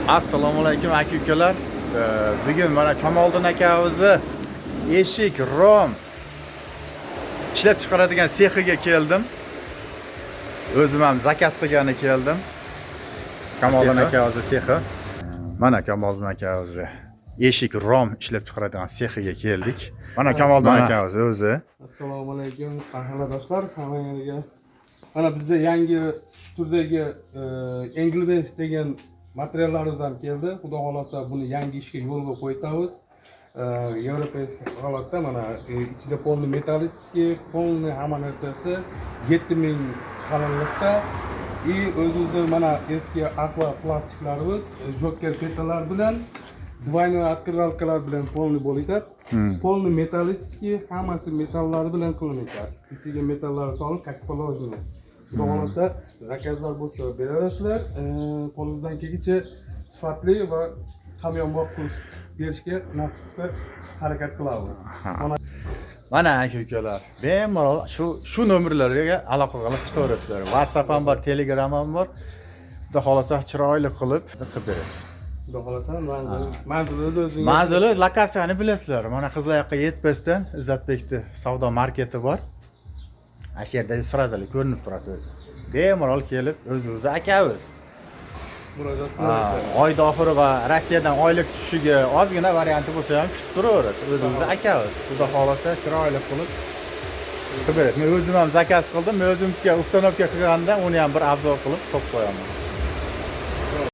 Assalomu alaykum aka-ukalar. Bugun mana Kamoliddin akamizni eshik rom ishlab chiqaradigan sexiga keldim. O'zim ham zakaz qilgani keldim. Kamoliddin akamizni sexi. Mana Kamoliddin akamizni eshik rom ishlab chiqaradigan sexiga keldik. Mana Kamoliddin akamiz o'zi. Assalomu alaykum qahrdoshlar, hammaga. Mana bizda yangi turdagi Englebase degan materiallarimiz ham keldi. Xudo xolasa buni yangi ishga yo'lga qo'yamiz. Yevropeyskiy holatda mana ichida polni metallический, polni hamma narsasi 7000 qalinlikda. O'zimizning mana eski aqua plastiklarimiz, joker petalar bilan двойной открывалкалар bilan polni bo'ladi. Polni metallический, hammasi metallari bilan qilinadi. Ichiga metallar solib, как положено. Xudo xolasa zakazlar bo'lsa beraverasizlar. Qo'lingizdan kelguncha sifatli va hamyonbop qilib berishga nasib qilsa harakat qilamiz. Mana aka-ukalar, bemalol shu nomerlarga aloqa qilib chiqaverasizlar. WhatsApp ham bor, Telegram ham bor. Xudo xolasa chiroyli qilib beradi. Xudo xolasa manzili o'zingiz. Manzili lokatsiyani bilasizlar. Mana Qizlayoqqa yetmasdan Izzatbekning savdo marketi bor. Ana shu yerda sразу ko'rinib turadi o'zi. Bemalol kelib o'z-o'zi akamiz. Murojaat qilasizlar. Oy oxiri va Rossiyadan oylik tushishiga ozgina varianti bo'lsa ham kutib turaveradi. O'z-o'zi akamiz. Xudo xolasa chiroyli qilib beradi. Men o'zim ham zakaz qildim. Men o'zimga ustanovka qilganda uni ham bir afzal qilib qo'yib qo'yaman.